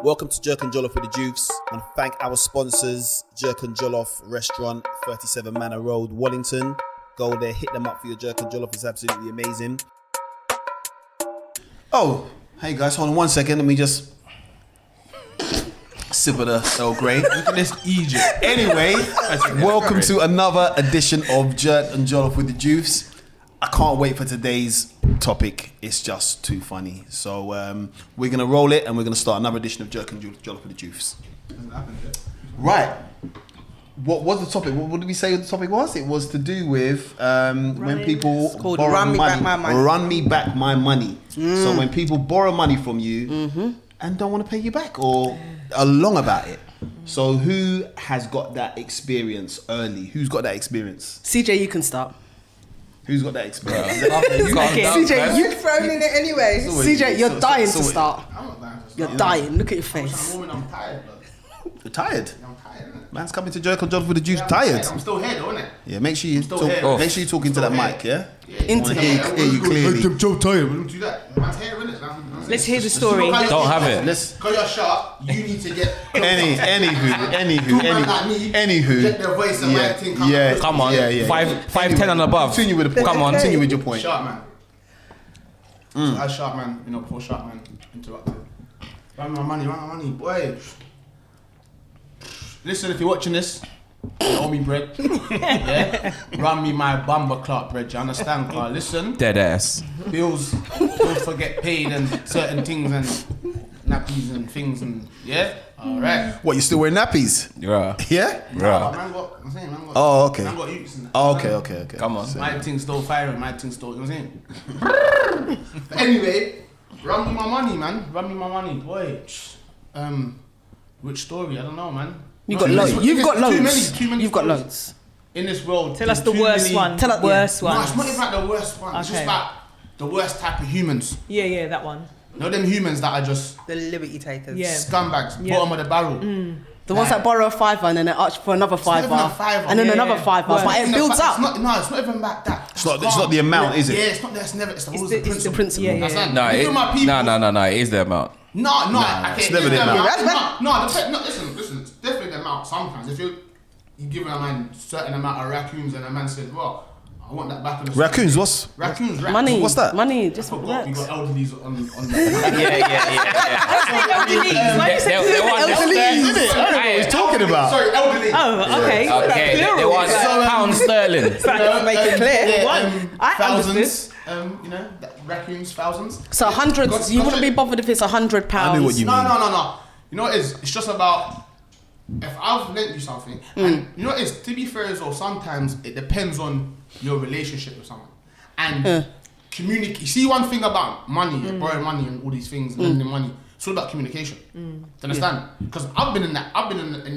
Welcome to Jerk and Jollof with the JOOFS. I want to thank our sponsors, Jerk and Jollof Restaurant, 37 Manor Road, Wallington. Go there, hit them up for your Jerk and Jollof. It's absolutely amazing. Oh, hey guys, hold on 1 second. Let me just sip of the Earl Grey. Look at this Egypt. Anyway, welcome to another edition of Jerk and Jollof with the JOOFS. I can't wait for today's topic. It's just too funny. So we're going to roll it and we're going to start another edition of Jerk and Jollof with the JOOFS. Right. What was the topic? What did we say the topic was? It was to do with when people borrow Run Me money. Back My Money. Run me back my money. So when people borrow money from you and don't want to pay you back or are long about it. So who has got that experience early? Who's got that experience? CJ, you can start. Who's got that experience? CJ, You've thrown in it anyway. CJ, you're dying to start. I'm not dying to start. You're dying. Look at your face. I'm tired, blood. You're tired? I'm tired, innit? Man's coming to Jerk and Jollof with the JOOFS tired. I'm still here, though, innit? Yeah, make sure you still talk. here. Make sure you talk into that mic, yeah? Into I wanna hear you clearly. I'm so tired. We don't do that. Man's here, innit? Let's hear the story. Don't have it. Let's Because you're sharp, you need to get... anywho, Get their voice and my thing come yeah, out. Come on, yeah. 5'10" and above. Continue with the point. Come on. Continue with your point. Sharp man. So as sharp man, before sharp man interrupted. Run my money, boy. Listen, if you're watching this, you owe me bread. Yeah? Run me my bumper clock bread, you understand, Carl? Listen, Dead ass. bills forget paid and certain things and nappies and things and, yeah? Alright. What, you still wearing nappies? Yeah. Yeah? Man got, I'm saying, man got, Oh, okay. Man got youths and that. Oh, okay. Come on. My thing's still firing, my thing's still, you know what I'm saying? But anyway, run me my money, man. Run me my money, boy. Which story? I don't know, man. You've got loads. You've got loads. You've got loads. In this world. Tell us the worst one. Tell us worst No, one. it's not even like the worst one. It's just Okay. like the worst type of humans. Yeah, that one. You know them humans that are just The liberty takers. Yeah. scumbags, Yeah. bottom of the barrel. The ones that borrow a fiver and then they ask for another fiver. even a fiver. And then Yeah, another yeah. fiver. Worse. But it builds It's up. not, no, it's not even like that. It's not the amount, is it? Yeah, it's not. It's never. It's always the- the it's the principle. principle. Yeah, yeah. Understand? No, Even my people. no. It is the amount. No, it's never the amount. No, listen, it's definitely the amount. Sometimes if you give a man certain amount of raccoons and a man says, well, I want that back in the Raccoons, what's... Raccoons. Money. What's that? Money. I Just forgot we works. got elderlies on the Why you What he's talking about? Sorry, elderly. Oh, okay. Okay, Plural. they want pound sterling. Make it clear. Yeah, I thousands. You know, raccoons, thousands. So hundreds. Got- You got wouldn't you. be bothered if it's £100. I know what you mean. No. You know what it is? It's just about if I've lent you something, and you know what it is? To be fair as well, sometimes it depends on your relationship with someone. And communicate. You see one thing about money, borrowing money and all these things, lending money. It's all about communication. Do you understand? Because I've been in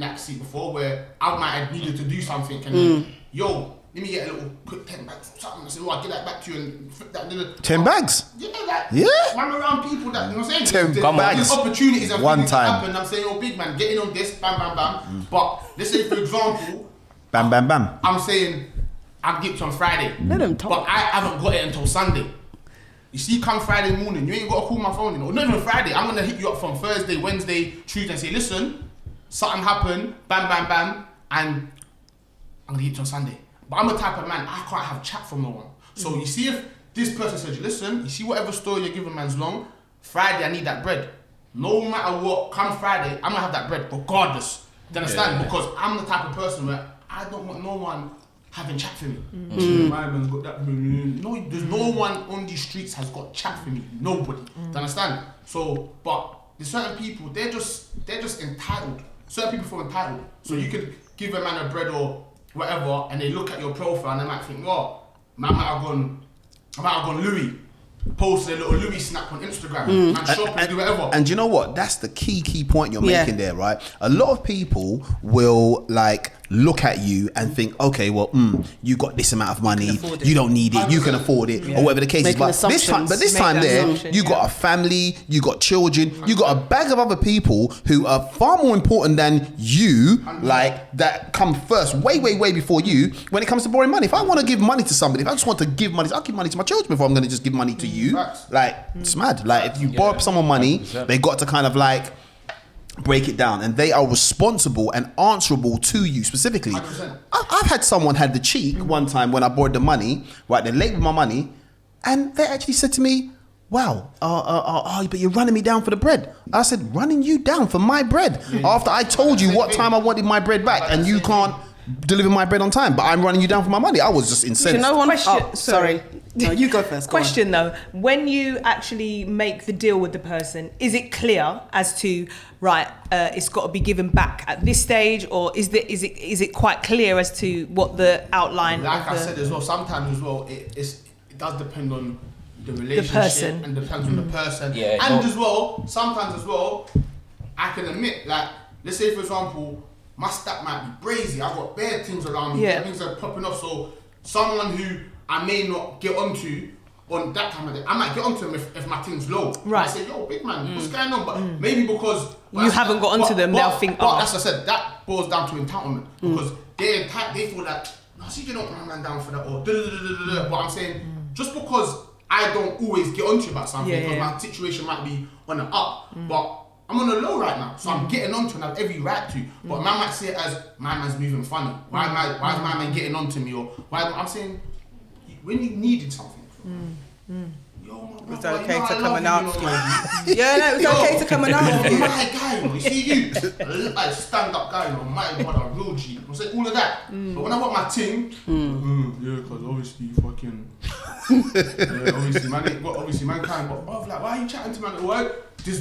that seat before where I might have needed to do something and then, yo, let me get a little quick 10 bags or something. I said, I'll get that back to you and flip that little 10 bags? Yeah, like, Yeah. run around people that, you know what I'm saying? 10 There's bags. opportunities and One things that time. happen. I'm saying, oh, big man, get in on this, bam, bam, bam. But let's say, for example, Bam, bam, bam. I'm saying, I'll get it on Friday. Let them talk. But I haven't got it until Sunday. You see, come Friday morning, you ain't got to call my phone, you know. Not even Friday. I'm going to hit you up from Thursday, Wednesday, Tuesday and say, listen, something happened, bam, bam, bam, and I'm going to hit you on Sunday. But I'm the type of man, I can't have chat from no one. So you see if this person says, listen, you see whatever story you're giving man's long, Friday I need that bread. No matter what, come Friday, I'm going to have that bread regardless. Do you understand? Because I'm the type of person where I don't want no one having chat for me. My man's got that. No, there's no one on these streets has got chat for me. Nobody. Do you understand? So, but there's certain people, they're just entitled. Certain people feel entitled. So you could give a man a bread or whatever, and they look at your profile and they might think, well, man might have gone Louis, posted a little Louis snap on Instagram, man shop and do whatever. And you know what? That's the key point you're Yeah. making there, right? A lot of people will like look at you and think, okay, well, you got this amount of money, you don't need it, you can afford it, or whatever the case Making is. But this time, assumptions. there, assumption, you got a family, you got children, you got a bag of other people who are far more important than you, like that come first, way before you. When it comes to borrowing money, if I want to give money to somebody, if I just want to give money, I'll give money to my children before I'm going to just give money to you. Facts. Like it's mad. Like if you borrow someone money, 100%. they got to kind of like break it down, and they are responsible and answerable to you specifically. 100%. I've had someone had the cheek one time when I borrowed the money, right? They're late with my money, and they actually said to me, wow, but you're running me down for the bread. I said, running you down for my bread? After I told you what time I wanted my bread back, and you can't deliver my bread on time, but I'm running you down for my money. I was just incensed. You know one Question- oh, sorry. No, you go first. Go on. Question though, when you actually make the deal with the person, is it clear as to it's got to be given back at this stage, or is it quite clear as to what the outline? Like of I the, said as well, sometimes as well, it does depend on the relationship person. and depends on the person. Yeah, and as well, sometimes as well, I can admit, like, let's say for example, my stack might be brazy. I've got bare things around me, Yeah. things are popping off. So someone who I may not get onto on that time of day, I might get onto them if my thing's low. Right. I say, yo, big man, what's going on? But maybe because You haven't got onto them, they'll think, But oh. as I said, that boils down to entitlement because they feel like, no, see, you don't run down for that or da-da-da-da-da-da. But I'm saying, just because I don't always get onto you about something, Yeah, because yeah. my situation might be on the up, but I'm on the low right now, so I'm getting onto and I have every right to. But man might see it as my man's moving funny. Why is my man getting onto me? Or why I'm saying when you needed something, yo, my brother, It's okay you know to I come love and you, ask you. know, Yeah, no, it's okay to come and ask Yo, you. my guy, you see you, like stand up guy, my brother, real G. I'm saying all of that. But when I want my ting, yeah, because obviously you fucking, obviously man can't. But bruv, like, why are you chatting to man at work? There's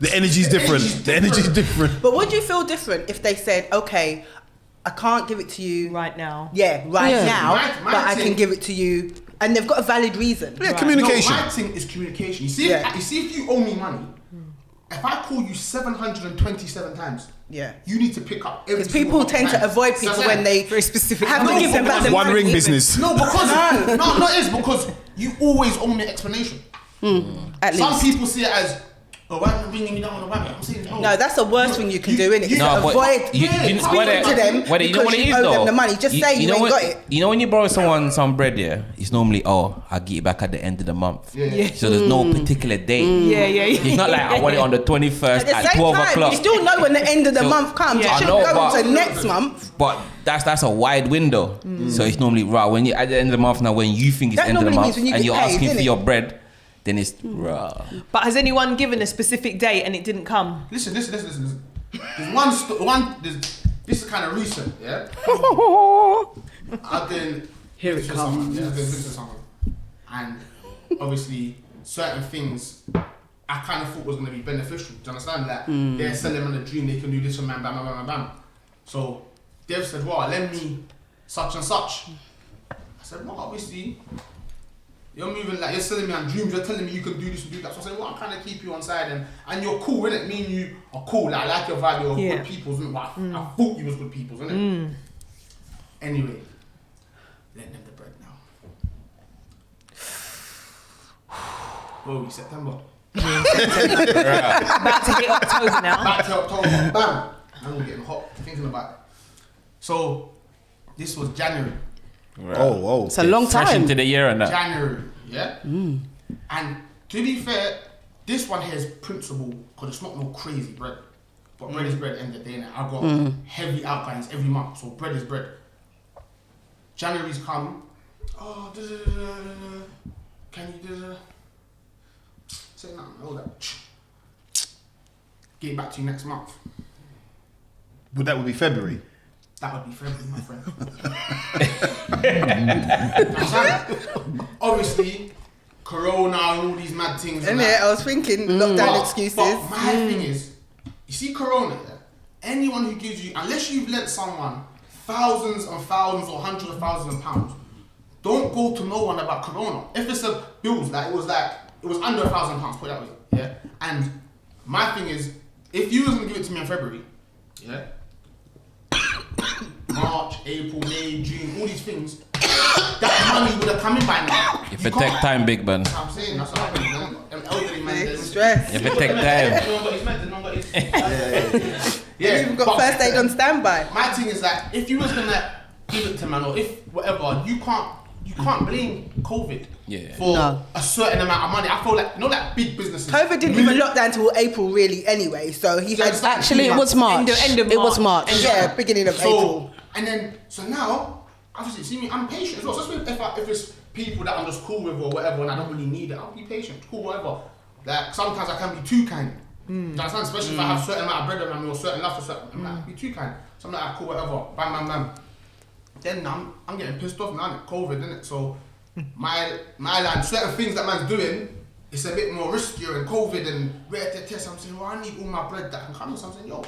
The energy's different. The energy's different. But would you feel different if they said, okay, I can't give it to you right now. Yeah, right Yeah. now, My but I thing- can give it to you, and they've got a valid reason. Yeah, Right. communication. No, my thing is communication. You see, Yeah. if you owe me money, if I call you 727 times, Yeah. you need to pick up every Because people single tend to time. avoid So people I'm when saying- they Very specific. have to No, give them back the One money. ring business. No, because no, it's because you always owe me an explanation. At Some least. people see it as, oh, why are you bringing me down on the whammy? I'm saying, No, that's the worst thing you can do, innit? Is No, to but avoid you speaking know what to them you know because what it you is owe though. them the money. Just say you know ain't what- got it. You know when you borrow someone some bread, yeah, it's normally I'll get it back at the end of the month. Yeah. So there's no particular date. Yeah, yeah, yeah. It's not like I want it on the 21st At the at same 12 time, o'clock. you still know when the end of the So- month comes. Yeah. It I know, shouldn't go but- into next month. But that's a wide window. So it's normally raw when you at the end of the month now when you think it's That end of the normally month means when you and get you're paid, asking for innit? your bread, then it's raw. But has anyone given a specific date and it didn't come? Listen. There's this is kind of recent, yeah. I've been Here it visiting comes. someone, yeah, I've been visiting someone, and obviously certain things I kind of thought was going to be beneficial. Do you understand? Like they're selling on a dream, they can do this and bam, bam, bam, bam, bam. So Dev said, "Well, lend me such and such." I said, "Well, obviously." You're moving like you're selling me on dreams. You're telling me you can do this and do that. So I said, well, I'm trying to keep you on side, and you're cool, innit? Me and you are cool. Like, I like your vibe. You're Yeah. good people, isn't it? Well, I thought you was good people, isn't it? Anyway, let them the bread now. Oh, September. About to hit October now. Back to October. Bam. I'm getting hot thinking about it. So this was January. Oh. It's a long Fresh time. into the year and that. January, yeah? And to be fair, this one here is principle because it's not no crazy bread. But bread is bread end of the day. And I've got heavy outgoings every month, so bread is bread. January's come. Oh, can you say nothing, all that. Get it back to you next month. But that would be February. That would be February, my friend. Obviously, Corona and all these mad things. And Innit? that. I was thinking lockdown excuses. But my thing is, you see Corona, yeah? Anyone who gives you, unless you've lent someone thousands and thousands or hundreds of thousands of pounds, don't go to no one about Corona. If it's a bills, it was under £1,000, put it that way, yeah? And my thing is, if you was gonna give it to me in February, yeah? March, April, May, June, all these things, that money would have come in by now. If it take time, big man. I'm saying, that's what happens, man. Them elderly man, Big they- stress. If it take time. Everyone got his meds, everyone got his... You even got but first aid on standby. My thing is that if you was gonna give it to man or if whatever, you can't you can't blame COVID Yeah. for No. a certain amount of money. I feel like, like big businesses. COVID didn't even lock down until April, really, anyway. So he had Actually, it was March. End of It was March. March. Yeah, beginning of April. So now, obviously, see me, I'm patient as well. So if it's people that I'm just cool with or whatever, and I don't really need it, I'll be patient, cool, whatever. Like sometimes I can be too kind. Do you understand? Especially if I have a certain amount of bread on me or certain love for certain, I be too kind. So I'm like, cool, whatever, bam, bam, bam. Then I'm getting pissed off now, COVID, innit? So my line, certain things that man's doing, it's a bit more riskier and COVID and rare to test. I'm saying, well, I need all my bread that can come. So I'm saying, yo,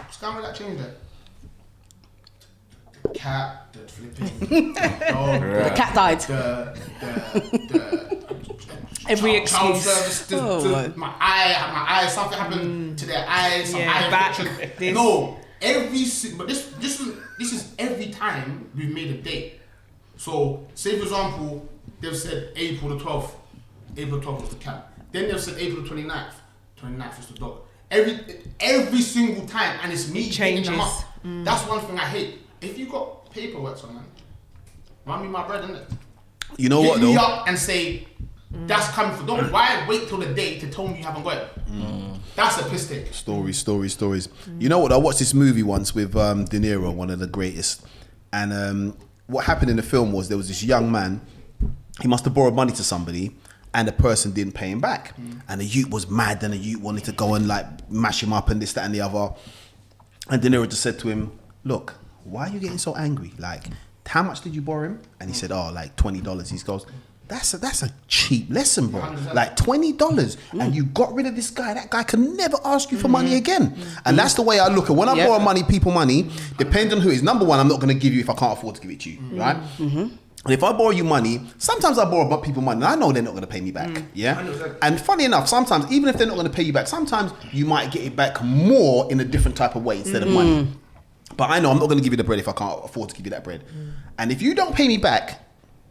scan with that change there. Cat, the flipping dog, The cat died. Every child excuse. service, my eye, something happened to their eyes, some eye back, infection. this. No, but this is every time we've made a date. So, say for example, they've said April the 12th. April 12th was the cat. Then they've said April 29th. 29th was the dog. Every single time, and it's me picking them up. That's one thing I hate. If you got paperwork, so man, run me my bread, innit? You know what Hit me though? up and say that's coming for. Don't why wait till the day to tell me you haven't got it. That's a piss take. Stories. You know what? I watched this movie once with De Niro, one of the greatest. And what happened in the film was there was this young man. He must have borrowed money to somebody, and the person didn't pay him back. And the youth was mad, and the youth wanted to go and like mash him up and this, that, and the other. And De Niro just said to him, "Look, why are you getting so angry? Like, how much did you borrow him?" And he said, "Oh, like $20. He goes, That's a cheap lesson, bro. Like $20, and you got rid of this guy. That guy can never ask you for money again. And that's the way I look at when I borrow people money. Depending on who it is. Number one, I'm not going to give you if I can't afford to give it to you, right? And if I borrow you money, sometimes I borrow people money, and I know they're not going to pay me back. Yeah. And funny enough, sometimes even if they're not going to pay you back, sometimes you might get it back more in a different type of way instead of money. But I know I'm not going to give you the bread if I can't afford to give you that bread. And if you don't pay me back,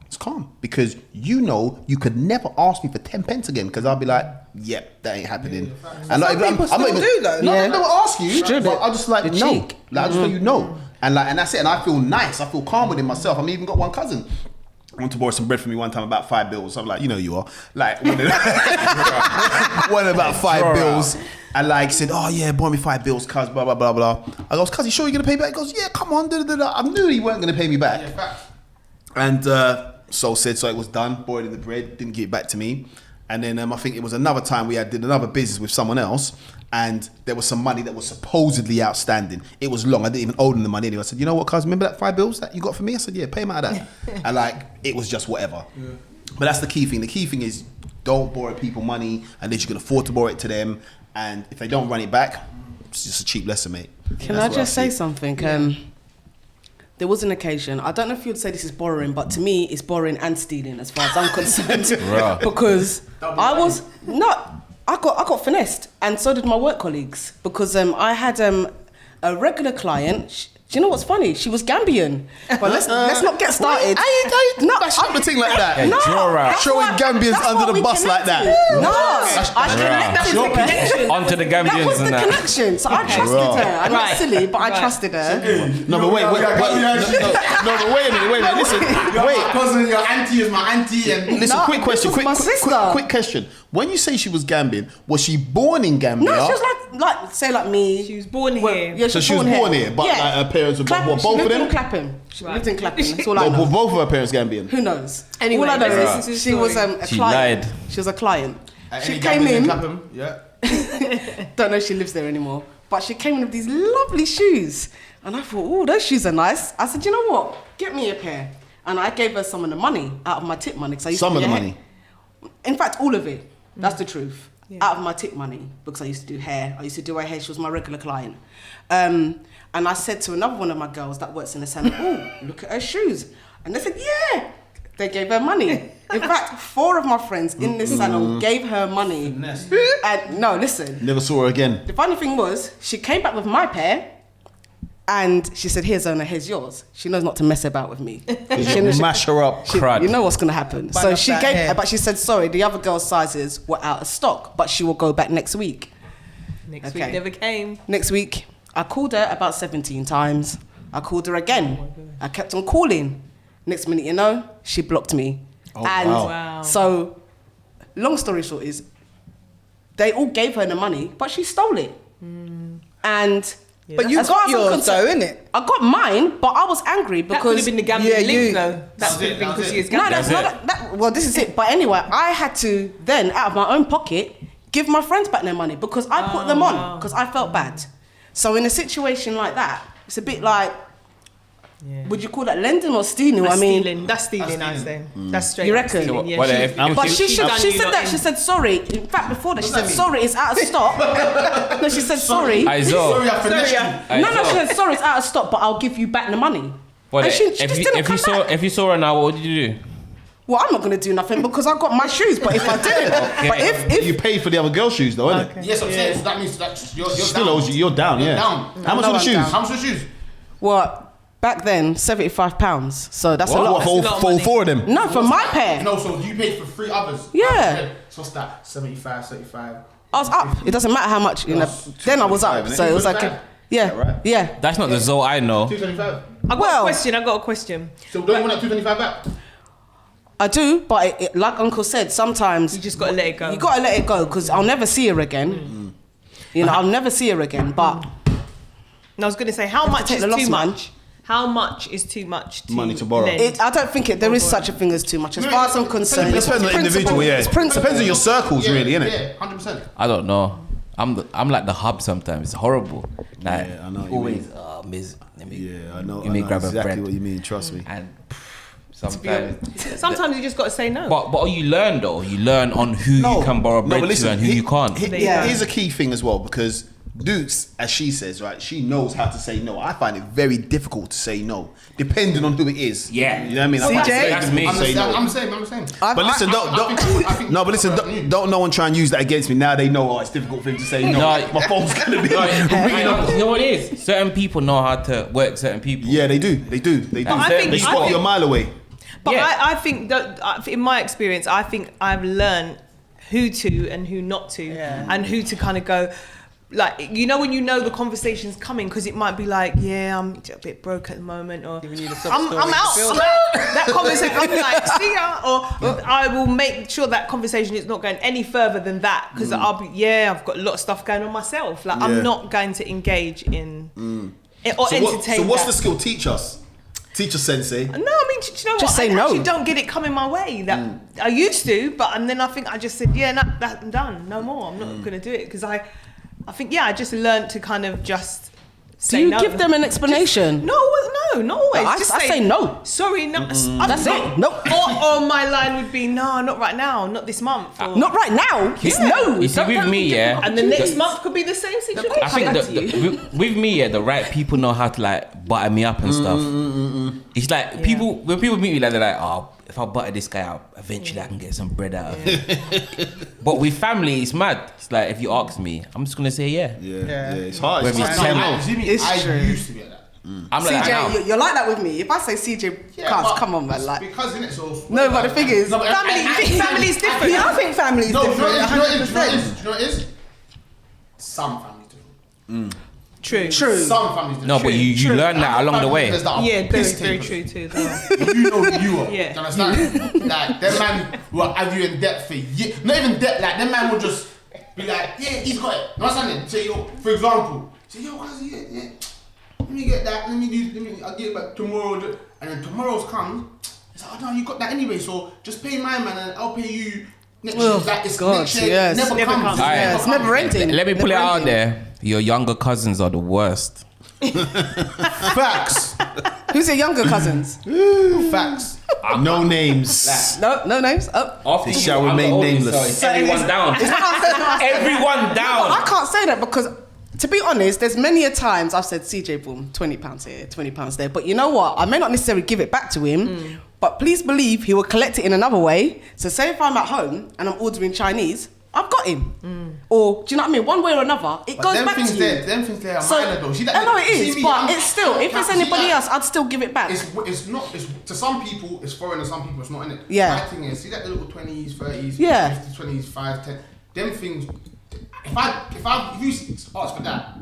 it's calm, because you know you could never ask me for 10 pence again, because I'll be like, yep, that ain't happening. And Some people still do though. No, I don't ask you, but I'll just like, The no. cheek. Like, I just let you know. And that's it. And I feel nice. I feel calm within myself. I even got one cousin. I want to borrow some bread from me one time, about 5 bills. I'm like, you know you are. Like, one about 5 bills. And like said, oh yeah, borrow me 5 bills, cuz, blah, blah, blah, blah. I goes, cuz, you sure you're going to pay back? He goes, yeah, come on. I knew he weren't going to pay me back. And so it was done, borrowed the bread, didn't give it back to me. And then I think it was another time we did another business with someone else, and there was some money that was supposedly outstanding. It was long. I didn't even owe them the money anyway. I said, you know what, cuz, remember that 5 bills that you got for me? I said, yeah, pay him out of that. And like, it was just whatever. Yeah. But that's the key thing. The key thing is, don't borrow people money unless you can afford to borrow it to them. And if they don't run it back, it's just a cheap lesson, mate. Can I just say something? There was an occasion, I don't know if you'd say this is borrowing, but to me it's borrowing and stealing as far as I'm concerned. Because I got finessed, and so did my work colleagues, because I had a regular client. Do you know what's funny? She was Gambian. But let's not get started. No, that's not the thing like that. Yeah, draw out. Showing Gambians under the bus like that. No, I connected the connection. Onto the Gambians That was the and that. connection. So I trusted her. I'm not silly, but I trusted her. No, but wait a minute. Listen, My cousin, your auntie is my auntie. And listen. No, Quick question. this was my sister. Quick question. When you say she was Gambian, was she born in Gambia? No, she was like me. She was born here. Yeah, So she was born here, but like her parents were both of them? Clapham. She lived in Clapham. That's all I know. Both of her parents Gambian. Who knows? Anyway, all I know let's listen to the is she was a She client. lied. She was a client. She Any came Gambians in. Clapham? Yeah. Don't know if she lives there anymore. But she came in with these lovely shoes. And I thought, oh, those shoes are nice. I said, you know what? Get me a pair. And I gave her some of the money out of my tip money. Some of the money? In fact, all of it. That's the truth. Yeah. Out of my tip money. Because I used to do hair. I used to do her hair. She was my regular client. And I said to another one of my girls that works in the salon, oh, look at her shoes. And they said, yeah. They gave her money. In fact, 4 of my friends in this salon gave her money. And no, listen. Never saw her again. The funny thing was, she came back with my pair, and she said, "Here's Zona, here's yours." She knows not to mess about with me. Mash her up. Crud. You know what's gonna happen. Bang So up she that gave, hair. but she said, "Sorry, the other girl's sizes were out of stock, but she will go back next week." Next week never came. Next week, I called her about 17 times. I called her again. I kept on calling. Next minute, you know, she blocked me. Oh, and wow. so, long story short is, they all gave her the money, but she stole it. And But you as far got as I'm yours concerned- though, innit? I got mine, but I was angry That could because have been the gambling Yeah, link, you- though. That could have been because she is no, gambling. that's not. That, well, this is it. But anyway, I had to then, out of my own pocket, give my friends back their money because I put them on because I felt bad. So in a situation like that, it's a bit like, would you call that lending or stealing? That's I mean, stealing. That's stealing, I say. That's straight. You up reckon? stealing, yeah. What She- if- but she done said you lot that. in. She said sorry. In fact, before that, she said that mean? sorry. It's out of stock. No, she said sorry. I Sorry, saw. I finessed you. No, she said sorry. It's out of stock, but I'll give you back the money. What And if, she just didn't if come you saw back. if you saw her now, what would you do? Well, I'm not going to do nothing because I got my shoes. But if I didn't, but if You paid for the other girl's shoes, though, innit? Yes, I'm saying. So that means that you're Still down. owes you. You're down, You're yeah. down. How much are the shoes? How much are the shoes? well, back then £75. So that's a What, lot. for all- for all four of them? No, for my pair. No, so you paid for 3 others. Yeah. So what's that? 75, 75. I was up. It doesn't matter how much. You know. Then I was up. So it was like, yeah, right? yeah. That's not the Zoe I know. 225. I got a question. So don't you want that 225 back? I do, but like Uncle said, sometimes You just got to let it go. you gotta let it go because I'll never see her again. You know, I'll never see her again. But And I was going to say, how much take is the loss, too man. much? How much is too much to Money to borrow. lend? I don't think there is such a thing as too much. As far as I'm concerned, It depends on the individual, yeah. It's principle. Depends on your circles, really, innit? Yeah, 100%. I don't know. I'm like the hub sometimes. It's horrible. Like Yeah, I know what you always. mean. Miss. Let me. Yeah, I know. Let me I know grab a exactly bread. what you mean. Trust me. And sometimes. Sometimes you just got to say no. But you learn though. You learn on who you can borrow bread to and who you can't. Yeah. Here's a key thing as well, because Dukes, as she says, right, she knows how to say no. I find it very difficult to say no, depending on who it is. Yeah. You know what I mean? I find it CJ? very That's difficult me. to say no. I'm the same. But listen, I think don't no one try and use that against me. Now they know, it's difficult for him to say no. No. My phone's gonna be. You know what it is? Certain people know how to work certain people. Yeah, they do. They do. They do. I think- They spot you a mile away. But Yeah. I think that, in my experience, I think I've learned who to and who not to, and who to kind of go. Like, you know, when you know the conversation's coming, because it might be like, yeah, I'm a bit broke at the moment, or I'm out. That conversation, I'm like, see ya, or I will make sure that conversation is not going any further than that, because I'll be, I've got a lot of stuff going on myself. Like, I'm not going to engage in or entertain. So what's that. the skill? Teach us. Teach us, Sensei. No, I mean, do you know Just what? say I no. actually don't get it coming my way. That I used to, and then I think I just said, I'm done. No more. I'm not going to do it because I think, I just learned to kind of just say Do you no. give them an explanation? No, not always. I say no. Sorry, no. That's it. No. Or my line would be, no, not right now, not this month. Or, Not right now. It's no. You see, with me, and the next month could be the same situation. I think with me, the right people know how to like butter me up and stuff. It's like when people meet me, like they're like, oh, if I butter this guy out, eventually I can get some bread out of him. But with family, it's mad. It's like if you ask me, I'm just gonna say yeah. Yeah, it's hard. When It's we hard. tell- I true. used to be like that. I'm like that CJ, now. you're like that with me. If I say CJ, but come on, man. Like, because in it, so no, but the thing is, No, but Family's different. Yeah, I think family's No, do you know different. what it is? Do 100%. you know what it is? Some families different. True. Some families different. No, but you learn that along the way. Yeah, very true too. You know who you are. Yeah. Do you understand? Like, them man will have you in debt for years. Not even debt, like, them man will just be like, yeah, he's got it. You understand? Say, yo, for example, say, yo, how's he? Yeah. Let me get that, I'll get it back tomorrow. And then tomorrow's comes, it's like, oh no, you got that anyway, so just pay my man and I'll pay you next year. Like, it's God, next year, yes. never Never comes. comes. yeah, it's never ending. Let me put it Never out ending. there. Your younger cousins are the worst. Facts. Who's your younger cousins? Facts. No names. No names. Oh. After They shall remain nameless. So everyone down. Everyone I down. can't say that because, to be honest, there's many a times I've said, CJ, boom, £20 here, £20 there. But you know what? I may not necessarily give it back to him, but please believe he will collect it in another way. So say if I'm at home and I'm ordering Chinese, I've got him. Or, do you know what I mean? One way or another, it goes back to you. Them things there are So, minor though. See, I know it see is, me, but I'm- it's still, if it's see anybody that? else, I'd still give it back. It's not. It's to some people it's foreign, to some people it's not in it. Yeah. My thing is, see that the little 20s, 30s, Yeah. 50s, 20s, 5, 10. Them things. If you ask for that,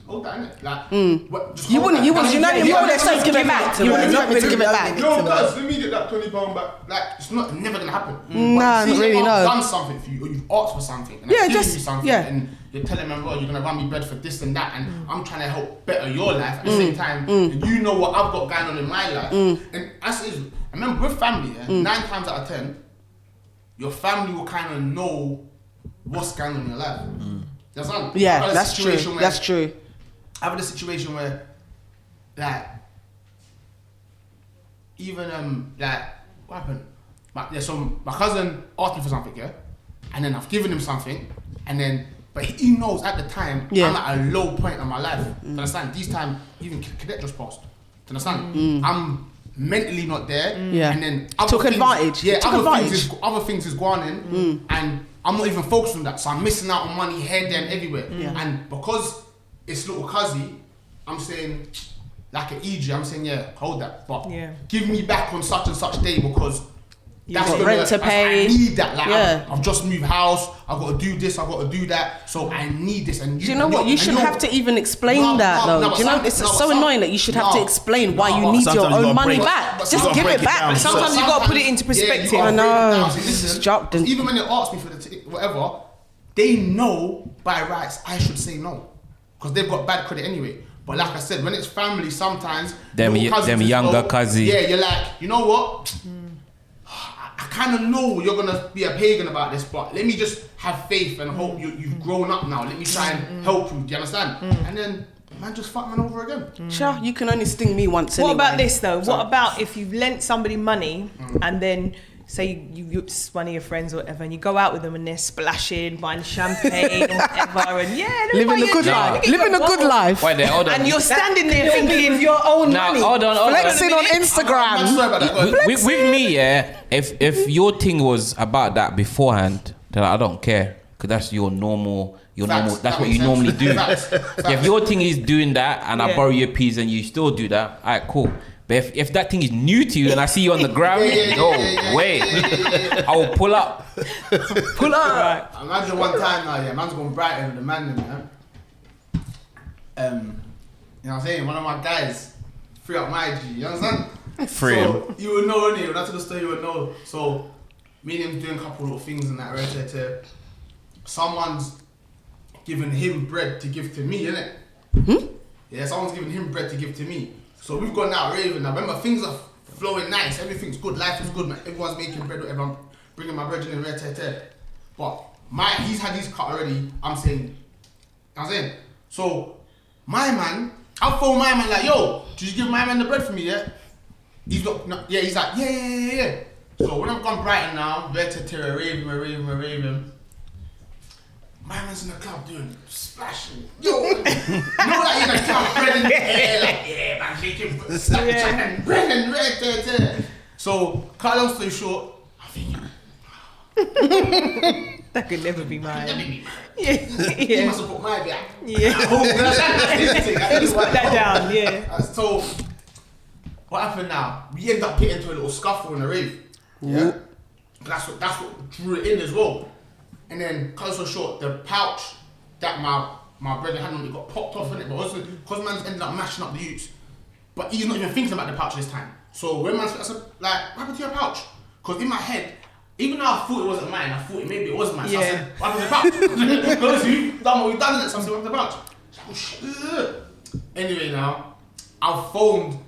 hold that, innit? Like, just You hold wouldn't. that. You was. You know. Yeah, You yeah, would expect to give it back. You would expect me to give it back. No, guys, let me get that £20 back. Like, it's never gonna happen. Nah, But see, not really, if I've no. done something for you, or you've asked for something, and Yeah, I've given just- you something, yeah. and you're telling me, well, you're gonna run me bread for this and that, and I'm trying to help better your life at the same time, and you know what I've got going on in my life. And as is, I remember with family, 9 times out of 10, your family will kind of know what's going on in your life. That's not. Yeah, that's true. That's true. I've had a situation where, like, even like, what happened? So my cousin asked me for something, yeah, and then I've given him something, and then, but he knows at the time I'm at a low point in my life. Do you understand? These time, even cadet just passed. Do you understand? I'm mentally not there, and then other Took things, advantage. Yeah, Took other advantage. other things is going in, and I'm not even focused on that, so I'm missing out on money here, there, and everywhere. And because it's little cuzzy, I'm saying, like an EG, I'm saying, yeah, hold that, but give me back on such and such day because that's got rent to pay. I need that. Like, Yeah. I've just moved house. I've got to do this. I've got to do that. So I need this. And Do you know what? You shouldn't have to even explain that, though. Do you know? It's so annoying that you should have to explain why you need your Sometimes you own gotta money break- back. but Just you gotta give break it it back. down. Sometimes you gotta put it into perspective. I know. Listen, Dropped in. even when they ask me for the whatever, they know by rights I should say no because they've got bad credit anyway. But like I said, when it's family, sometimes Them little cousins as younger well, cousins. Yeah, you're like, you know what? I kind of know you're gonna be a pagan about this, but let me just have faith and hope you've grown up now. Let me try and help you. Do you understand? And then man just fuck man over again. Sure, you can only sting me once. What anyway. about this though? What about if you've lent somebody money and then say it's one of your friends or whatever, and you go out with them and they're splashing, buying champagne or whatever, and let me Living buy a you good drink, life. let me get Living you a good bottle. life. Wait there, hold on. And you're standing there thinking your own Now, money. hold on. Flexing on I'm Instagram. sorry about that. With me, yeah, if your thing was about that beforehand, then I don't care, because that's your normal. Facts. That's That what makes you sense. normally do. Facts. Yeah, if your thing is doing that, and I Yeah. borrow your peas, and you still do that, alright, cool. But if that thing is new to you, and I see you on the ground, wait, I will pull up. Pull up. Imagine one time now, man's going Brighton with the man, man. You know what I'm saying? One of my guys, free up my G, you understand? Free So, you would know, innit? When I tell the story, you would know. So, me and him doing a couple little things and that, right? Someone's giving him bread to give to me, innit? Yeah, someone's giving him bread to give to me. So we've gone out raving now. Remember, things are flowing nice. Everything's good. Life is good, man. Everyone's making bread, whatever. I'm bringing my bread in and But he's had his cut already. I'm saying. So my man, I'll phone my man like, yo, did you give my man the bread for me, yeah? He's like, no, yeah, he's like, yeah. So when I've gone Brighton now, raving. My man's in the club doing splashing. Yo, you know like in the club, bread in the air, like, yeah, man, shaking, slapping, bread and red. So, cut long story short, I'm thinking, That could never be mine. let me be, man. Yeah. He must have put my back. Yeah. Just put that down, yeah. So, what happened now? We end up getting into a little scuffle in the rave. Yeah. That's what drew it in as well. And then, cut so short, the pouch that my brother had on it got popped off in it, but also because man's ended up mashing up the youths. But he's not even thinking about the pouch this time. So when I said, like, what happened to your pouch? Because in my head, even though I thought it wasn't mine, I thought maybe it was mine. So I said, what happened to the pouch? Because you've done what we've done in it, so I said, what happened to the pouch? Oh, shit. Anyway, now, I phoned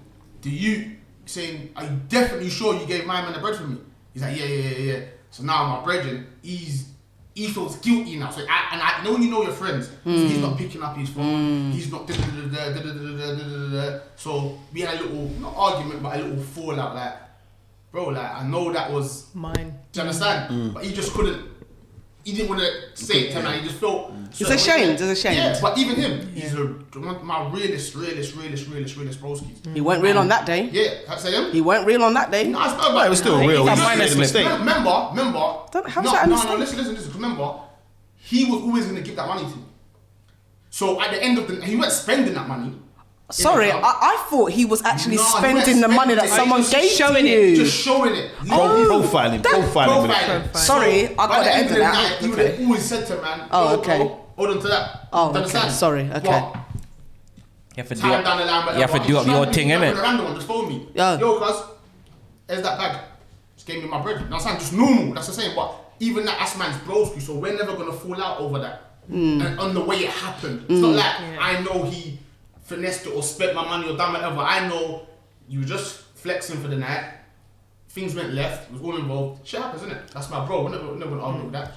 the youth saying, are you definitely sure you gave my man the bread for me? He's like, yeah. So now my brethren, he feels guilty now. So I know when you know your friends, so he's not picking up his phone. He's not. So we had a little not argument, but a little fallout. Like, bro, like I know that was Mine. Do you understand? But he just couldn't. He didn't want to say it to me. He just felt. It's ashamed. It's ashamed. Yeah, but even him, he's my realest broski. He weren't real on that day. Yeah, I say him. He weren't real on that day. No, it's not It was still real. He's He a made a mistake. Remember. How is that a mistake? Listen. Remember, he was always going to give that money to me. So at the end of he weren't spending that money. Sorry, I thought he was actually No, he spending the money that spent it. someone Just gave showing to it. you. Just showing it. Profiling with it. Sorry, I got by the end of the that. night, he would have always said to man, Oh, yo, okay. bro, hold on to that. Oh, Do you okay. understand? Sorry, okay. But You have to do time up- down the line, you have to do up your thing, innit? A random one, just phone me. Yeah. Yo, cuz, here's that bag. Just gave me my bread. Now, just normal. That's the same. But even that's man's broski, so we're never gonna fall out over that. And on the way it happened, it's not like I know he finessed it or spent my money or done whatever. I know you were just flexing for the night. Things went left. It was all involved. Shit happens, innit? That's my bro. We're never gonna argue with that.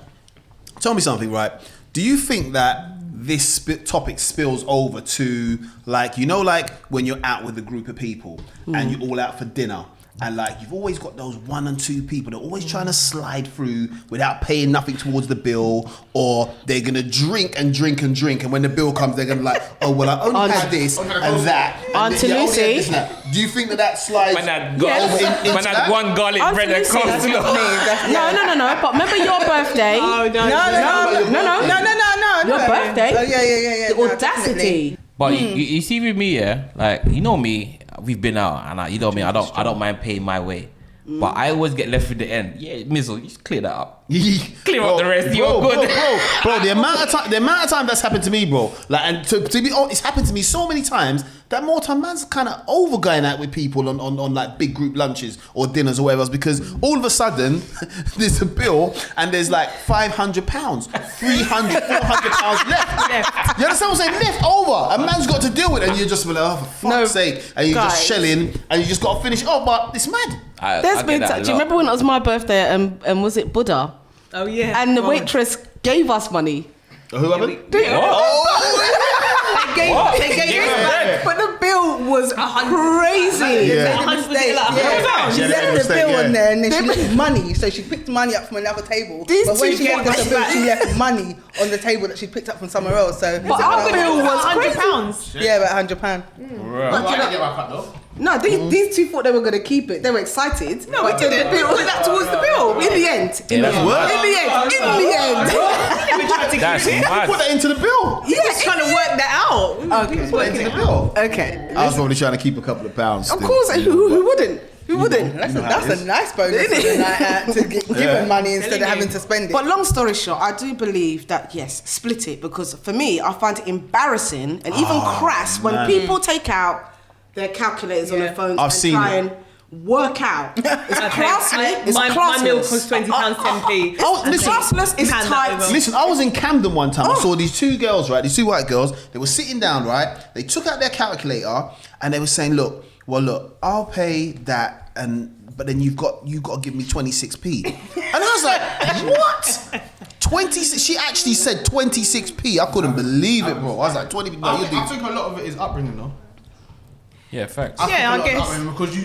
Tell me something, right? Do you think that this topic spills over to, like, you know, like when you're out with a group of people and you're all out for dinner, and like you've always got those 1 and 2 people that are always trying to slide through without paying nothing towards the bill, or they're gonna drink and drink and drink, and when the bill comes, they're gonna be like, oh well, I only had this and that. Auntie Lucy. Do you think that slides Man had over into man had that? one garlic Auntie bread and Lucy. coleslaw. No. But remember your birthday? Oh, no. No. Your birthday. Oh yeah. The No, audacity. definitely. But you see with me, yeah, like, you know me, we've been out, and you know me, I don't mind paying my way. But I always get left with the end. Yeah, Mizzle, you just clear that up. Clear up the rest. You're good. Bro, the amount of time that's happened to me, bro. Like, and to be honest, it's happened to me so many times that more time man's kind of over going out with people on like big group lunches or dinners or whatever else, because all of a sudden there's a bill and there's like £500, £300, £400 left. You understand what I'm saying? Left over. A man's got to deal with it, and you're just like, oh, for fuck's sake, and you're just shelling, and you just got to finish. Oh, but it's mad. There's been. Do you remember when it was my birthday? And was it Buddha? Oh yeah. And the waitress gave us money. Who happened? They gave us back, but the bill was crazy. Yeah. She left the bill on there and then she left money. So she picked money up from another table. But when she gave us the bill, she left money on the table that she picked up from somewhere else. So But our bill was £100. yeah, about £100. I didn't get my cut though. No, these two thought they were going to keep it. They were excited. No, we didn't. We put that towards the bill. In the end. In the end. That's mad. Put that into the bill. Yeah, just trying to work that out. Okay. Put it into the bill. Okay. I was probably trying to keep a couple of pounds. Of still. course, who wouldn't? Who wouldn't? That's a nice bonus for the night out to get given money instead of having to spend it. But long story short, I do believe that, yes, split it. Because for me, I find it embarrassing and even crass when people take out their calculators on their phones I've and seen try it. and work out. It's classless. It's My milk classless. was £20, 10p. Oh, listen. Classless is Hand that tight. over. Listen, I was in Camden one time. I saw these 2 girls, right? These 2 white girls. They were sitting down, right? They took out their calculator and they were saying, "Look, I'll pay that, but then you've got to give me 26p." And I was like, "What? 26?" She actually said 26p. I couldn't believe it, bro. I was like, 20p. No, I you think a lot of it is upbringing though. Yeah, facts. Yeah, I think a lot of guess. upbringing, because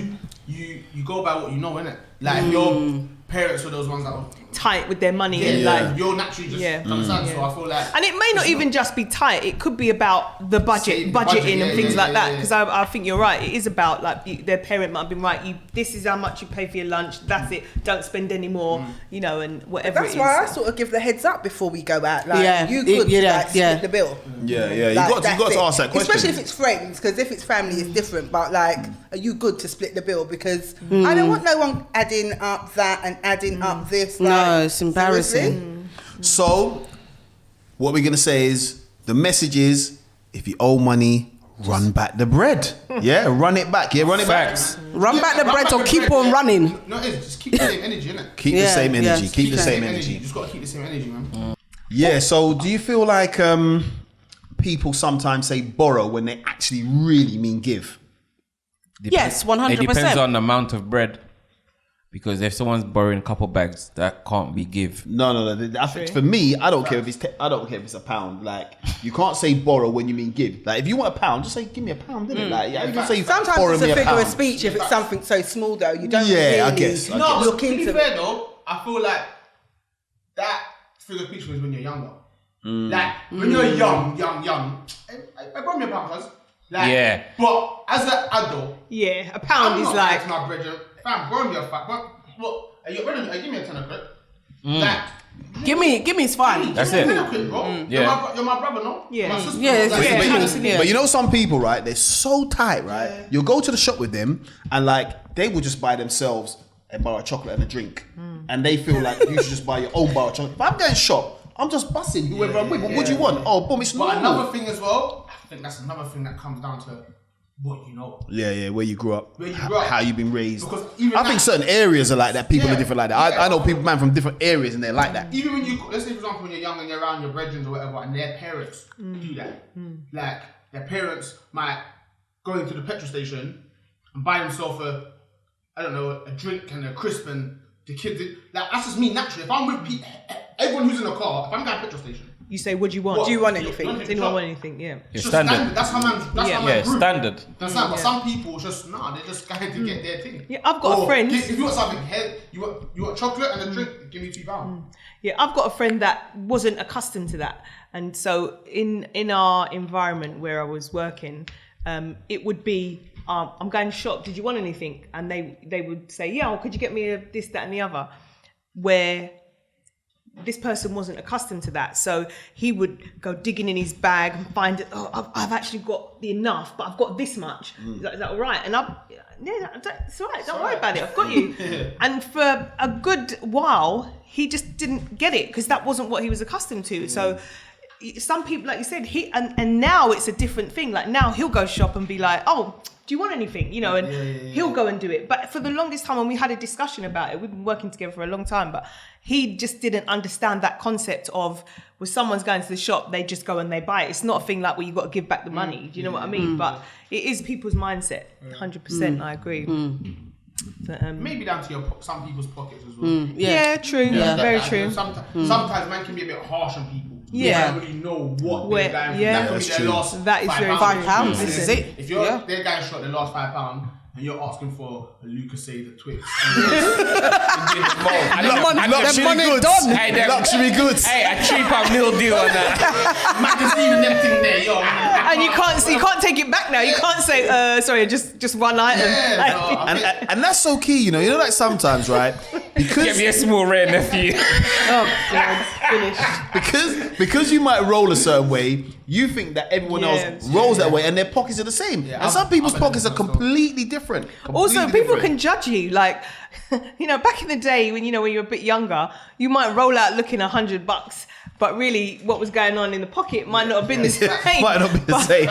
you go by what you know, innit? Like your parents were those ones that were Tight with their money and like. you're naturally just Yeah. understand. So I feel like, And it may not even just be tight. It could be about the budgeting yeah, and things yeah, like that. yeah. Because I think you're right. It is about like their parent might have been right. This is how much you pay for your lunch. That's it. Don't spend any more. You know, and whatever. That's it is. why I sort of give the heads up before we go out. Like, Yeah, you could yeah. split the bill. Yeah. You Like, got that's to it. ask that question. Especially if it's friends, because if it's family, it's different. But like, are you good to split the bill? Because I don't want no one adding up that and adding up this. No, like, it's embarrassing. seriously? So, what we're gonna say is the message is: if you owe money, run back the bread. Yeah, run it back. Yeah, run it Facts. back. Run back the bread or keep on running. No, it's just keep the same energy, innit? Keep the Yeah, same energy. yeah, Keep the same You energy. just gotta keep the same energy, man. Yeah. So, do you feel like people sometimes say borrow when they actually really mean give? Yes, It depends 100%. on the amount of bread. Because if someone's borrowing a couple bags, that can't be give. No. I think for me, I don't care if it's a pound. Like, you can't say borrow when you mean give. Like, if you want a pound, just say give me a pound, innit? Like, yeah, you can say Sometimes borrow it's me a a figure of pound. speech if it's something so small though. You don't Yeah, I really guess. No, look to be into fair it. though, I feel like that figure of speech was when you're younger. Like when you're young, I brought me a pound, cuz. Like, Yeah. But as an adult, Yeah, a pound I'm is not like. my brethren. Fam, borrow me a fat. What? Give me a tenner quick. Like, Give me, it's fine. That's give me a it. tenner quick, bro. Yeah. You're my brother, no? Yeah. My sister. Yeah, Like, yeah. But you know some people, right? They're so tight, right? You'll go to the shop with them and like they will just buy themselves a bar of chocolate and a drink. And they feel like you should just buy your own bar of chocolate. If I'm going shop, I'm just bussing whoever I'm with. What do you want? Oh, boom, it's But normal. another thing as well, I I think that's another thing that comes down to what you know. Yeah, where you grew up, How how you've been raised. Because even I think certain areas are like that. People are different like that. Yeah. I know people, man, from different areas and they're like that. Even when you, let's say for example, when you're young and you're around your brethren or whatever, and their parents do that. Like their parents might go into the petrol station and buy themselves a drink and a crisp, and the kids. Like that's just me naturally. If I'm with everyone who's in a car, if I'm going to a petrol station. You say, what do you want? Do you want anything? Does anyone want anything? Yeah. It's standard. That's how man. Standard. That's not. But some people just they're just going to get their thing. Yeah, I've got a friend. If you want something, you want chocolate and a drink. Give me £2. Yeah, I've got a friend that wasn't accustomed to that, and so in our environment where I was working, it would be, I'm going to shop. Did you want anything? And they would say, yeah. Or could you get me a this, that, and the other? Where this person wasn't accustomed to that, so he would go digging in his bag and find, I've actually got the enough, but I've got this much. Is that all right? And it's all right. Don't worry about it. I've got you. And for a good while, he just didn't get it because that wasn't what he was accustomed to. So some people, like you said, and now it's a different thing. Like now he'll go shop and be like, oh, do you want anything? You know, and he'll go and do it. But for the longest time, when we had a discussion about it, we've been working together for a long time, but he just didn't understand that concept of when someone's going to the shop, they just go and they buy it. It's not a thing like where you've got to give back the money. Do you know what I mean? But it is people's mindset. 100%, I agree. But, maybe down to some people's pockets as well. Yeah, true. Yeah, very true. Sometimes man can be a bit harsh on people. Yeah. They don't really know what Where- they're going yeah. for. That could be their last That is very £5. true. This is it. If they're going short their last £5 and you're asking for a Lucasade, a Twix, Luxury goods. Luxury goods. Hey, a £3 meal deal on that. magazine and everything there, yo. and you can't take it back now. You can't say, sorry, just one item. And that's so key, you know, like sometimes, right? Get me a small rare nephew. Oh, God, finished. Because you might roll a certain way, you think that everyone else rolls that way, and their pockets are the same. And some people's pockets are completely different. Also, people can judge you. Like, you know, back in the day when you're a bit younger, you might roll out looking $100, but really what was going on in the pocket might not have been the same. Might not be the same.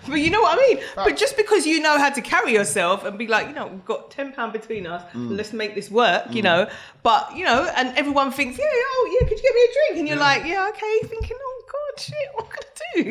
But you know what I mean? But just because you know how to carry yourself and be like, we've got £10 between us, let's make this work, you know. But, and everyone thinks, could you get me a drink? And you're like, yeah, okay, thinking, oh God, shit, what can I do?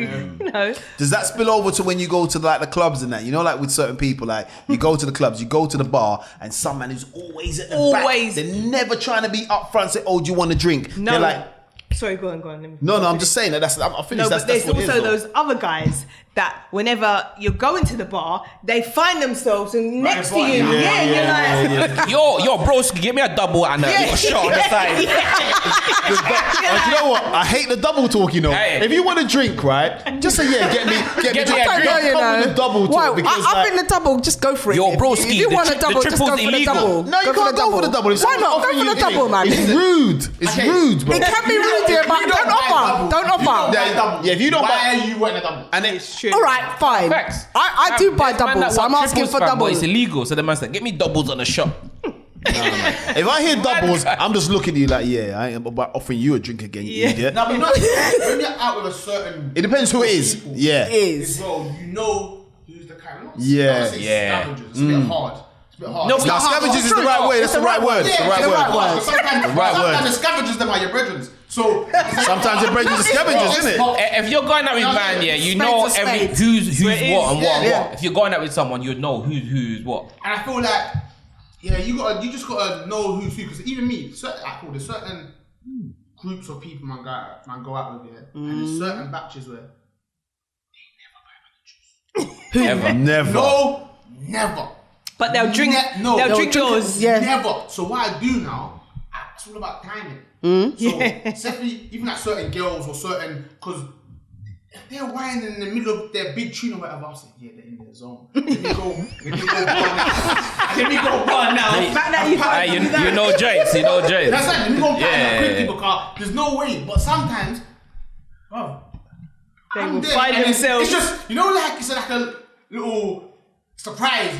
You know. Does that spill over to when you go to like the clubs and that? You know, like with certain people, like you go to the clubs, you go to the bar, and some man who's always at the back. They're never trying to be up front, say, oh, do you want a drink? No. They're like, sorry, go on. No, I'm just saying that I'm finished. No, but there's also those other guys that whenever you're going to the bar, they find themselves next to you. You're like, Yo, broski, give me a double and a shot on the side. You know what? I hate the double talk, you know. Hey. If you want a drink, right, just say, get me a drink. Come with the double talk. Well, because, I think the double, just go for it. Yo, broski, if you want a double, just go for the double. No, you can't go for the double. Why not? Go for the double, man. It's rude. It's rude, bro. It can be rude, yeah, but don't offer. Yeah, if you don't Why are you wanting a double? And it's true. All right, fine. Facts. I do buy doubles, so I'm asking for But doubles. it's illegal, so the man's like, get me doubles on the shop. if I hear doubles, I'm just looking at you like, I ain't about offering you a drink again, you idiot. Now, but when you're out with a certain... It depends who it is. people, Yeah. It is. As well, you know who's the kind. Yeah. Scavengers. It's a bit hard. No, Now, scavengers is the right way. That's the right word. It's the right word. Sometimes the scavengers them are your brethren. So sometimes your brethren are scavengers, isn't it? If you're going out with man, you know who's what and what. If you're going out with someone, you know who's what. And I feel like, you just gotta know who's who. Because even me, there's certain groups of people man go out with, and there's certain batches where they never buy my juice. Never. No, never. But they'll drink. They'll drink yours. Yeah. Never. So what I do now, it's all about timing. So especially even at certain girls or certain, because if they're whining in the middle of their big tune or whatever, I'll say, they're in their zone. Let me go run now. You know Jace. That's like, let me go run quickly because there's no way. But sometimes, They I'm will there, find and themselves. It's just, like it's like a little surprise.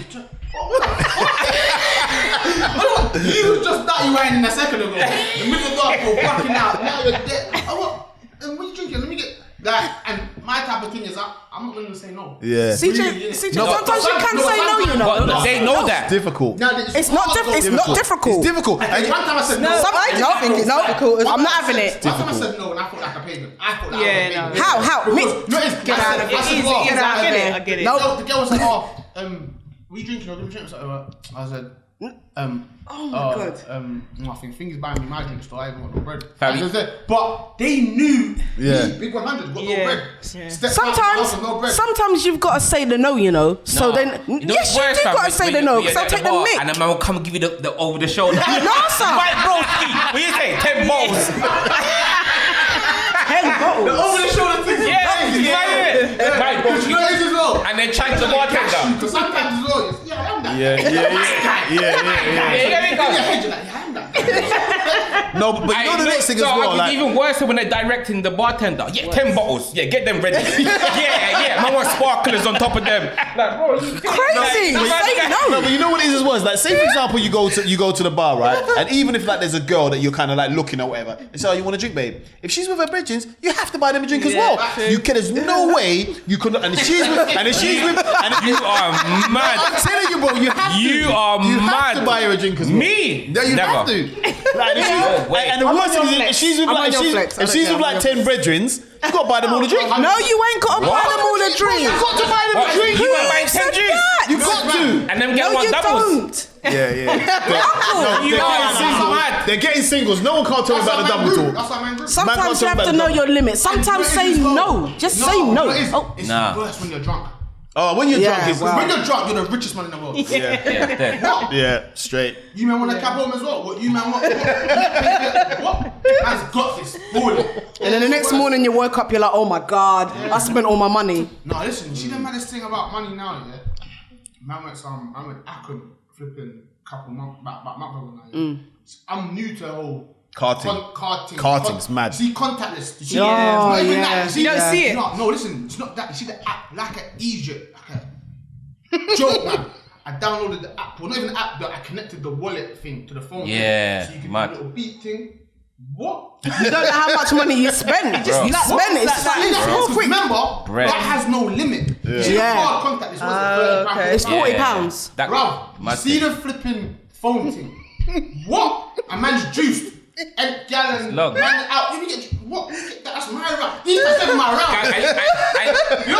You just started whining a second ago. The middle of the dark, you're walking out. Now you're dead. And what are you drinking? Let me get. Like, and my type of thing is, I'm not going to say no. Yeah. CJ, sometimes you can say no, you know. But they know that. It's difficult. No, It's not difficult. It's difficult. And one time I said no. I don't think it's difficult. I'm not having it. One time I said no, and I felt like a pagan. I thought that Yeah, I was a no. pagan. How? No, it's Get out of It is, I get it. No, the girl was like, we drinking or give me drinks or whatever. I said, Oh my God. I think things buying me my drink store. I haven't got no bread. Family. But they knew Yeah. me, Big 100, got Yeah. no bread. Yeah. Stepped out the house with no bread. Sometimes you've got to say the no, you know. So then, You know yes, what's you worse, do fam? got to say the no, because I'll take the mic. And the man will come and give you the over the shoulder. No, sir. Right, bro, what you say? 10 balls. 10 bottles. Over the shoulder thing. Yeah. Right, bro. You know what it is as well? And then charge the bartender. Because sometimes as well, yeah, I am that. Yeah. In your head, you're like, yeah, I am that. No, but you know the next thing as well. It's Like, even worse when they're directing the bartender. Yeah, 10 bottles. Yeah, get them ready. yeah. Man want sparklers on top of them. Like, bro, you Crazy. Say no, no. but you know what it is as well? It's like, say for example, you go to the bar, right? And even if like there's a girl that you're kind of like looking at, whatever, and say, "Oh, you want a drink, babe?" If she's with her bridgings, you have to buy them a drink as well. You can. There's no way you could. And if she's with, You are mad. I'm telling you, bro, you have to. You are You mad. have to buy her a drink as well. Me? No, you Never. have to. Like, and the worst thing is, if she's with I'm like, on your flex. if she's with like 10 brethrens, you got to buy them all a drink. No, you ain't got to buy them all a drink. You got to buy them a drink. You ain't buying 10 drinks. You got to. And them get No, one you doubles. don't. You are mad. They're getting singles. No one can't tell me about the double talk. That's why man group. Sometimes you have to know your limits. Sometimes say no. Just say no. It's Nah. worse when you're drunk. Oh, when you're Yeah, drunk, it's wow. When you're drunk, you're the richest man in the world. Yeah. yeah, straight. You man want to cab home as well? What? You man want? What? Man's got this. Balling. And then the next morning you woke up, you're like, oh my God, I spent all my money. No, listen. You see the maddest thing about money now, yeah? Man went Akron flipping couple months back month ago now. Yeah? I'm new to the whole Karting. card Karting's mad. See contactless. You see, Oh, it's not even yeah. that. You don't see it. No, listen. It's not that. You see the app like an Egypt, like a joke, man. I downloaded the app. Well, not even the app, but I connected the wallet thing to the phone. Yeah, So you can mad. do a little beat thing. What? You don't know how much money you spend. You spend it. It's real quick. Remember, Bread. that has no limit. You see the Yeah. card contact is £30. okay. It's £40. That, Bruv, you mad see thing. the flipping phone thing. What? A man's juiced. And gallon, Long. man out. You get what? That's my round. These are seven my round. You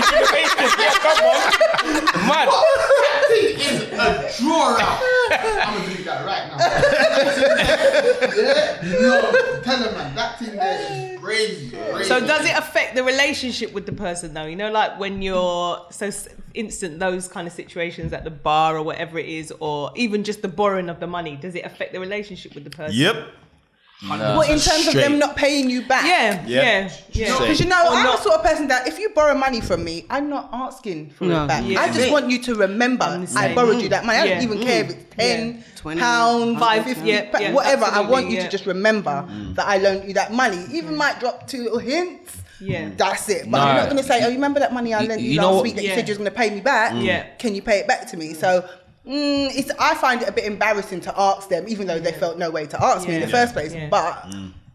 should have faced this. Yeah, come on. Mad. That thing is a draw out. I'm gonna delete that right now. Yeah, no, tell him, man. That thing there is crazy. So does it affect the relationship with the person though? You know, like when you're instant those kind of situations at the bar or whatever it is, or even just the borrowing of the money, does it affect the relationship with the person? Yep. Well, in terms of them not paying you back. Yeah. Because you know, I'm the sort of person that if you borrow money from me, I'm not asking for it back. Yeah. I just want you to remember I borrowed you that money. I don't even care if it's £10, £20, £50, whatever. I want you to yeah. just remember that I loaned you that money. Even might drop 2 little hints. Yeah. That's it. But I'm not going to say, oh, you remember that money I lent you last week that you said you was going to pay me back? Yeah. Can you pay it back to me? So I find it a bit embarrassing to ask them, even though they felt no way to ask me in the first place. Yeah. But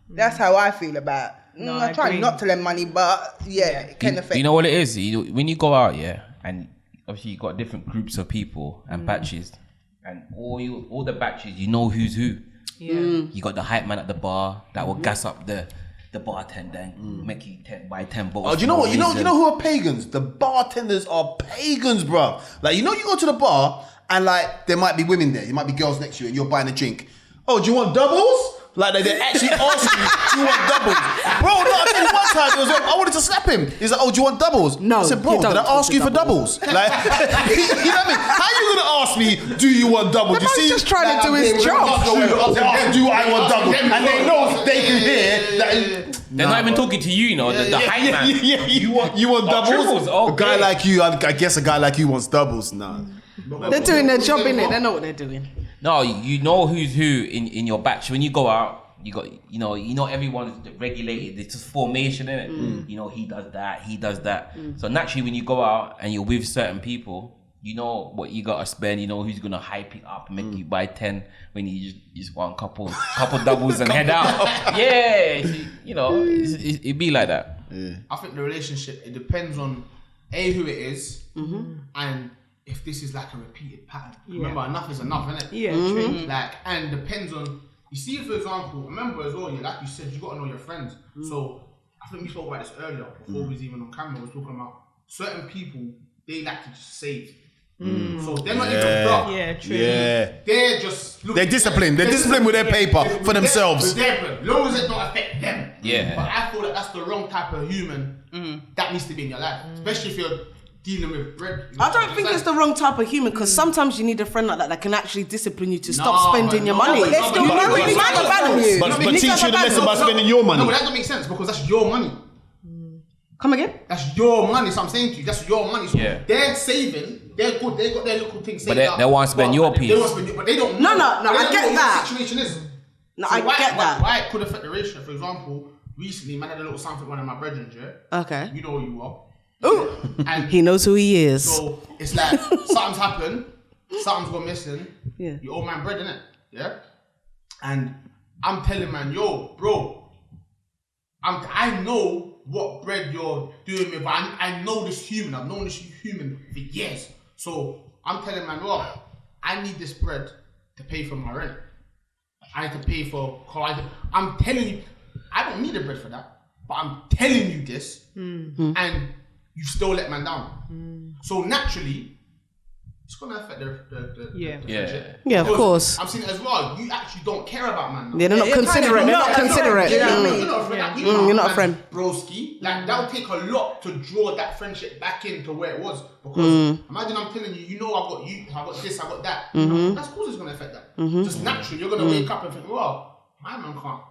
that's how I feel about it. No, I try agree. not to lend money, but it can affect. You know what it is? When you go out, and obviously you got different groups of people and batches, and all the batches, you know who's who. Yeah. You got the hype man at the bar that will gas up the bartender and make you buy 10 bottles. Oh, do you know what? You know who are pagans? The bartenders are pagans, bro. Like, you go to the bar and like there might be women there, there might be girls next to you, and you're buying a drink. Oh, do you want doubles? Like they actually ask you, do you want doubles? Bro, no, I think one time I wanted to slap him. He's like, oh, do you want doubles? No, I said, bro, you don't did I ask you for doubles? Like, you know what I mean? How you gonna ask me, do you want doubles? The man's just trying to do his job. Do I want doubles? And they know they can hear that. They're not even talking to you, you know, the hype man. Yeah. You want doubles? triples? A guy Okay. like you, I guess a guy like you wants doubles. Nah. They're doing their job, innit? They know what they're doing. No, you know who's who in your batch. When you go out, you got everyone's regulated. It's just formation, innit? You know, he does that. So naturally, when you go out and you're with certain people, you know what you gotta spend. You know who's gonna hype it up, make you buy 10 when you just want couple doubles and head out. Yeah, you know, it be like that. Yeah. I think the relationship, it depends on who it is, and if this is like a repeated pattern. Remember, enough is enough, innit? Yeah, true. Like, and depends on. You see, for example, remember as well, like you said, you gotta know your friends. So I think we spoke about this earlier before we was even on camera. We was talking about certain people, they like to just save. So they're not even broke. Yeah, true. Yeah. They're just They're disciplined. They're disciplined with their paper for themselves. With their bread, as long as it don't affect them. Yeah. But I feel that that's the wrong type of human that needs to be in your life, especially if you're dealing with bread. I don't think it's the wrong type of human, because sometimes you need a friend like that can actually discipline you to stop spending your money. But they're still married. You might abandon you. But teach you the lesson by spending your money. No, but that doesn't make sense because that's your money. Come again? That's your money. So I'm saying to you, that's your money. So they're saving. They're good. They got their little things saved up. But they want to spend your piece. They want to spend, but they don't. No, know. I They get don't know that. what the situation is. No, So I get that. Why it could affect the relationship? For example, recently, man had a little something with one of my brethren. Yeah. Okay. You know who you are. Ooh. And He knows who he is. so it's like something's happened, something's gone missing. Yeah. You owe man bread, innit? Yeah. And I'm telling man, yo, bro, I know what bread you're doing with. I know this human. I've known this human for years. So I'm telling man, well, I need this bread to pay for my rent. I need to pay for. I'm telling you, I don't need the bread for that. But I'm telling you this, and you still let man down. So naturally, it's gonna affect the friendship. Yeah, of Because course. I'm seeing it as well. You actually don't care about man. Yeah, they're not considerate. They're not considerate. You're not a friend. You're not a friend. Broski. Like that'll take a lot to draw that friendship back into where it was. Because imagine I'm telling you, you know, I got this, I got that. That's of course it's gonna affect that. Just naturally, you're gonna wake up and think, well, my man can't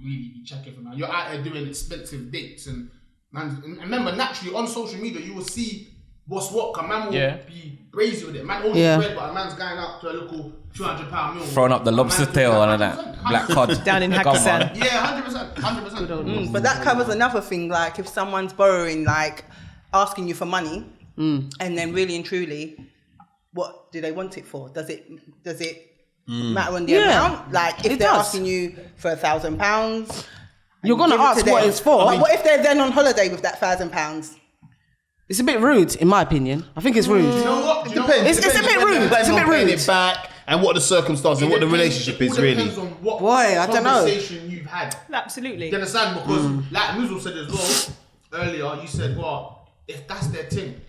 really be checking for man. You're out there doing expensive dates and remember, naturally on social media, you will see what's what. Cause man will be brazy with it. Man owns bread, but a man's going out to a local £200 meal. Throwing up the lobster tail and that black cod. Down in Hakkasan. Yeah, 100%. But that covers another thing, like if someone's borrowing, like asking you for money, and then really and truly, what do they want it for? Does it matter on the amount? Like if they're asking you for £1,000, you're gonna ask what it's for. But what if they're then on holiday with that £1,000? It's a bit rude, in my opinion. I think it's rude. You know what? It depends. It's a bit rude. Depends It's a on bit paying rude. it back and what the circumstances and what the relationship is really. It depends on what Boy, I don't know. conversation you've had. Absolutely. You understand? Because like Muzzle said as well earlier, you said, well, if that's their thing,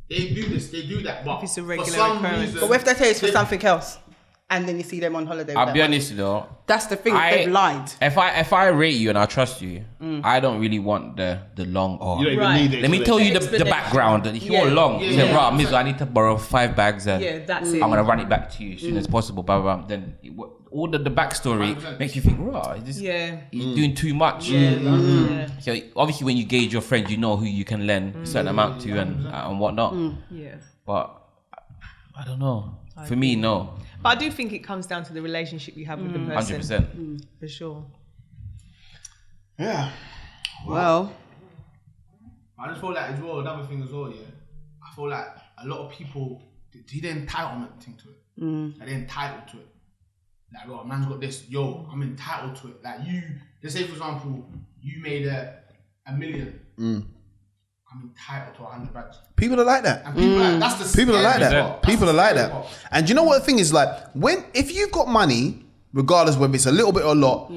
they do this, they do that. But If it's a for regular some occurrence. reason, But what if they say it's for something else, and then you see them on holiday with I'll that be money? honest though. That's the thing. They've lied. If I rate you and I trust you, I don't really want the long. You don't even Right. need it. Let me tell you the Explanation. background. If you're long, you say, right, Miz, I need to borrow 5 bags and Yeah, that's it. I'm gonna run it back to you as soon as possible. Blah, blah, blah. Then all the backstory 100%. makes you think, right, he's doing too much. So obviously, when you gauge your friend, you know who you can lend a certain amount to and whatnot. Yeah. But I don't know. For me, no. But I do think it comes down to the relationship you have with the person. 100%. For sure. Yeah. Well, I just feel like as well, another thing as well, yeah. I feel like a lot of people do the entitlement thing to it. Like they're entitled to it. Like, oh, man's got this, yo, I'm entitled to it. Like let's say for example, you made a million. I'm entitled to 100 bags. People are like that. And people are like, that's the People are like scary that. part. That's People the are like scary that. part. And you know what the thing is like? If you've got money, regardless whether it's a little bit or a lot,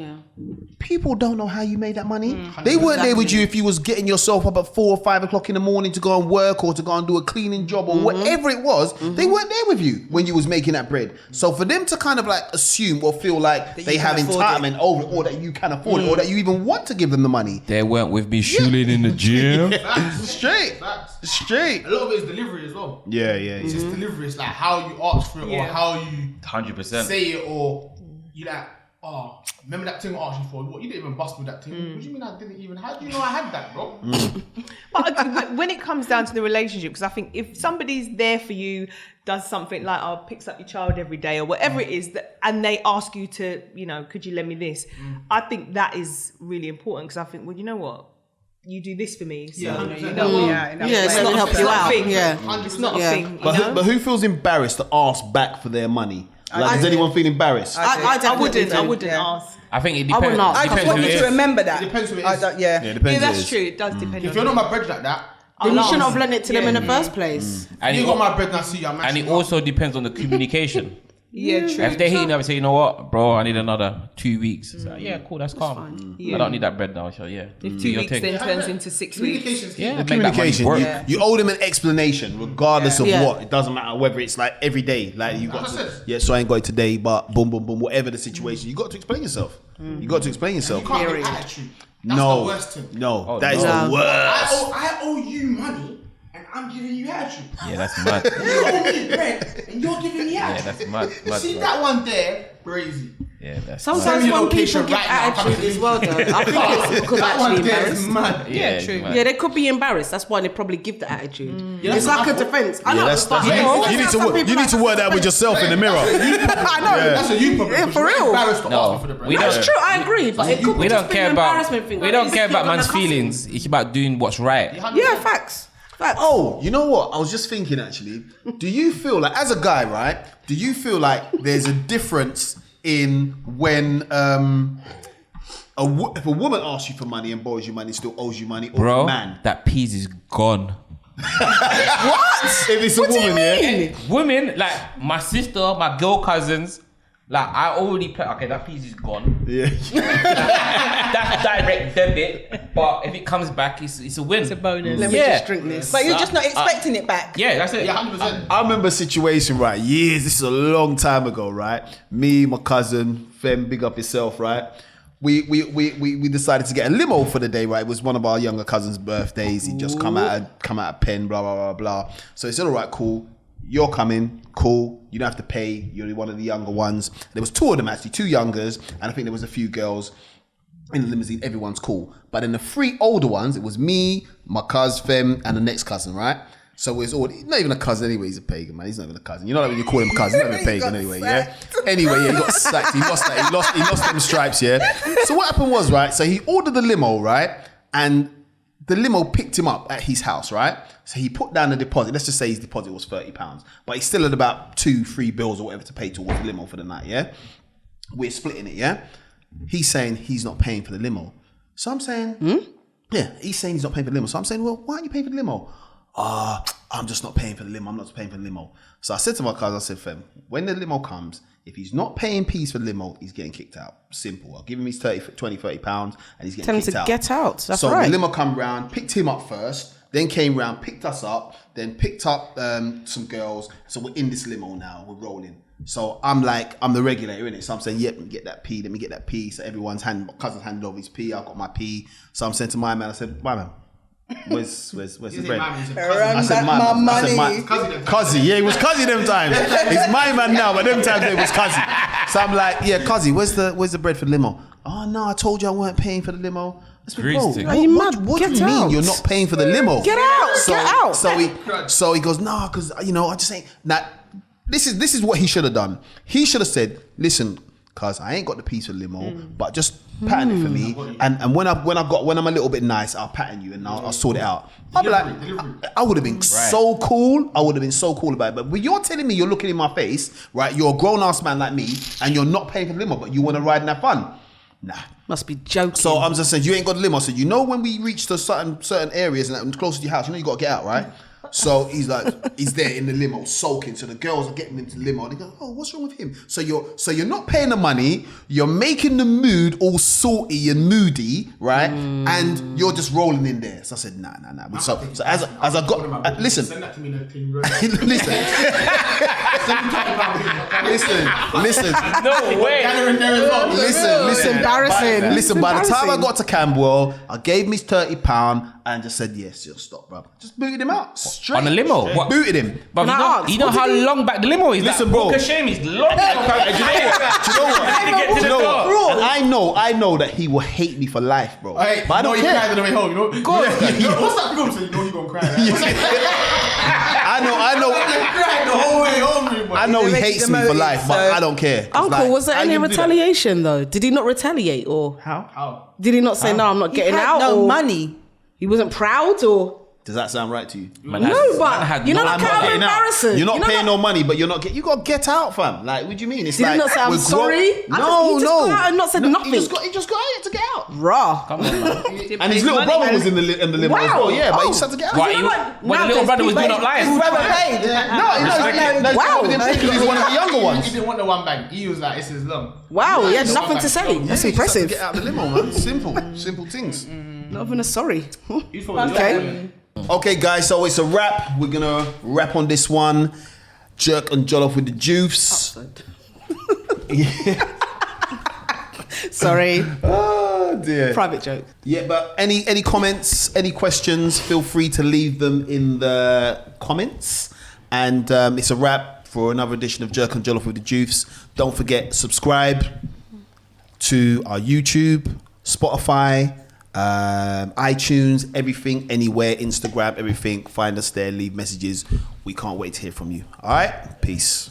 people don't know how you made that money. They weren't there with you if you was getting yourself up at 4 or 5 o'clock in the morning to go and work or to go and do a cleaning job or whatever it was. They weren't there with you when you was making that bread. So for them to kind of like assume or feel like they have entitlement over it or that you can afford it or that you even want to give them the money. They weren't with me shooting in the gym. Straight. Facts. Straight. A lot of it is delivery as well. Yeah. It's just delivery. It's like how you ask for it or how you 100%. say it or you like, oh, remember that thing I asked you for? What, you didn't even bust me that thing. What do you mean I didn't even? How do you know I had that, bro? But when it comes down to the relationship, because I think if somebody's there for you, does something like, oh, picks up your child every day or whatever it is, and they ask you to, could you lend me this? I think that is really important because I think, well, you know what? you do this for me. So, Yeah, you know what? It's not help you out. Yeah. It's not a thing. But who feels embarrassed to ask back for their money? Like, does anyone feel embarrassed? I wouldn't ask. I think it I depends. wouldn't ask. I just want you to remember that. It depends who it I is. don't- Yeah, it depends. Yeah, who it that's is. true. It does depend. If you're not my bread like that, Then you I'll shouldn't ask. have lent it to them in the first place. And you it, got my bread and I see you. I'm and it actually also depends on the communication. Yeah, true. If they're hitting up and say, you know what, bro, I need another 2 weeks. It's like, yeah, cool, that's calm. Yeah. I don't need that bread now. So yeah, If do 2 your weeks thing. then turns into 6 weeks. communication's key. Yeah, make that Communication. money You, work. you owe them an explanation, regardless of Yeah. what. It doesn't matter whether it's like every day. Like you got, Like I to, said. yeah. So I ain't got it today, but boom, boom, boom. Whatever the situation, you got to explain yourself. You got to explain yourself. You can't get attitude. That's No, the worst thing. no, Oh, that is no. the worst. I owe you money and I'm giving you attitude. Yeah, that's mad. You owe me bread and you're giving me Yeah, attitude. that's mad. See bro. that one there? Crazy. Yeah, that's Sometimes Send me when location people give right now, come attitude to as me. well, though, I think it's because That one actually there is embarrassed. mad. yeah, true. mad. Yeah, they could be embarrassed. That's why they probably give the attitude. Yeah, It's that's like a my fault. defense. I Yeah, know, that's but you, I know, you need to some work. people You need to like work that with yourself in the mirror. I know. That's a you problem. Yeah, because for you're real. embarrassed to No, ask me for the bread. we That's don't- true. I agree, but it could We be don't just care an about embarrassment thing. we Like, don't is care this about kid man's gonna cuss feelings. It's about doing what's right. you? Yeah, facts. Oh, you know what? I was just thinking actually. Do you feel like, as a guy, right? Do you feel like there's a difference in when if a woman asks you for money and borrows you money, still owes you money, or Bro, a man? that peas is gone. What? If it's a woman, yeah. Women, like my sister, my girl cousins, like I already pay. Okay, that piece is gone. Yeah. That's direct debit. But if it comes back, it's a win. It's a bonus. Let me Yeah. just drink this. But you're just not expecting it back. Yeah, that's it. Yeah, 100%. I remember a situation, right? Years, this is a long time ago, right? Me, my cousin, Fem, big up yourself, right? We decided to get a limo for the day, right? It was one of our younger cousins' birthdays. He just come out of pen, blah, blah, blah, blah. So he said, all right, cool. You're coming, cool. You don't have to pay. You're one of the younger ones. There was two of them, actually, two youngers. And I think there was a few girls in the limousine. Everyone's cool. But then the three older ones, it was me, my cousin, Fem, and the next cousin, right? So it's all, not even a cousin anyway, he's a pagan, man. He's not even a cousin. You know, like when you call him a cousin, he's not even a pagan anyway, yeah? Anyway, yeah, he got sacked. He lost that. He lost them stripes, yeah? So what happened was, right, so he ordered the limo, right? And the limo picked him up at his house, right? So he put down the deposit. Let's just say his deposit was £30. But he still had about 2-3 bills or whatever to pay towards the limo for the night, yeah? We're splitting it, yeah? He's saying he's not paying for the limo. So I'm saying, yeah, he's saying he's not paying for the limo. So I'm saying, well, why aren't you paying for the limo? I'm just not paying for the limo. I'm not paying for the limo. So I said to my cousin, I said, Fem, when the limo comes, if he's not paying peas for the limo, he's getting kicked out. Simple. I'll give him his 20, 30 pounds and he's getting Tell him kicked to out. get out. That's so right. the limo come round, picked him up first, then came round, picked us up, then picked up some girls. So we're in this limo now. We're rolling. So I'm like, I'm the regulator, innit? So I'm saying, yep, let me get that P, let me get that P. So everyone's my cousin's handed over his P, I've got my P. So I'm saying to my man, I said, my man, where's the bread? I said, my man. I said, Cuzzy, yeah, he was Cuzzy them times. He's my man now, but them times it was Cuzzy. So I'm like, yeah, Cuzzy, where's the bread for the limo? Oh no, I told you I weren't paying for the limo. I said, bro, Greasy. Are you mad? what do Get you mean out. you're not paying for the limo? Get out, get out. So he goes, nah, because I just ain't. Now, this is what he should have done. He should have said, listen, cuz I ain't got the piece for the limo, but just pattern it for me. And when I'm a little bit nice, I'll pattern you and I'll sort it out. I'll be like, I would have been so cool. I would have been so cool about it. But when you're telling me, you're looking in my face, right? You're a grown ass man like me, and you're not paying for the limo, but you want to ride and have fun. Nah. Must be joking. So I'm just saying, you ain't got the limo. So you know when we reach to certain areas and close to your house, you know you got to get out, right? So he's there in the limo soaking. So the girls are getting into the limo. They go, oh, what's wrong with him? So you're not paying the money. You're making the mood all salty and moody, right? And you're just rolling in there. So I said, nah. So as I got, listen. Send that to me in a thing, bro. Listen. No way. Listen. Embarrassing. Listen, by the time I Embarrassing. got to Camberwell, I gave him his £30 and just said, yes, you'll stop, bro. Just booted him out. Straight. On the limo? What? Booted him. But Can I ask, you know what how did he- long back the limo is? Listen, that bro. Book of shame is long. Do you know what? To the door. And I know that he will hate me for life, bro. Hey, but I don't you care. cried on the way home, you know? Go on. What's that film? So you know you're going to cry. Right? I cried the whole way home, I know he They make hates the me for motive, life, but so- I don't care. 'Cause Uncle, like, was there how any you do that? retaliation though? Did he not retaliate or How? How? did he not say no? I'm not He getting had out. no or? money. He wasn't proud, or Does that sound right to you? Man, no? man But had you're no not money. kind of Getting out. embarrassing. You're not You know paying that- no money, but you're not get. You got to get out, fam. Like, what do you mean? It's Did he like not say, "I'm we're sorry"? No, He just got out and not said nothing. He just got out to get out. Raw. Come on, man. And his little brother was in the limo as well. Yeah, but he just had to get out. Why, know you, what? when the little Nowadays, brother was doing people up live? His brother paid. Wow. Because he's one of the younger He ones. didn't want the one bag. He was like, "This is long." Wow, he had Yeah, nothing one to bag. say. Yeah, That's He just had to impressive. get out of the limo, man. Simple things. Not even a sorry. He's probably Okay. Okay, guys, so it's a wrap. We're gonna wrap on this one. Jerk and Jollof with the Juice. Sorry. Oh dear. Private joke. Yeah, but any comments, any questions, feel free to leave them in the comments. And it's a wrap for another edition of Jerk and Jollof with the Juice. Don't forget, subscribe to our YouTube, Spotify, iTunes, everything, anywhere, Instagram, everything. Find us there, leave messages. We can't wait to hear from you. All right? Peace.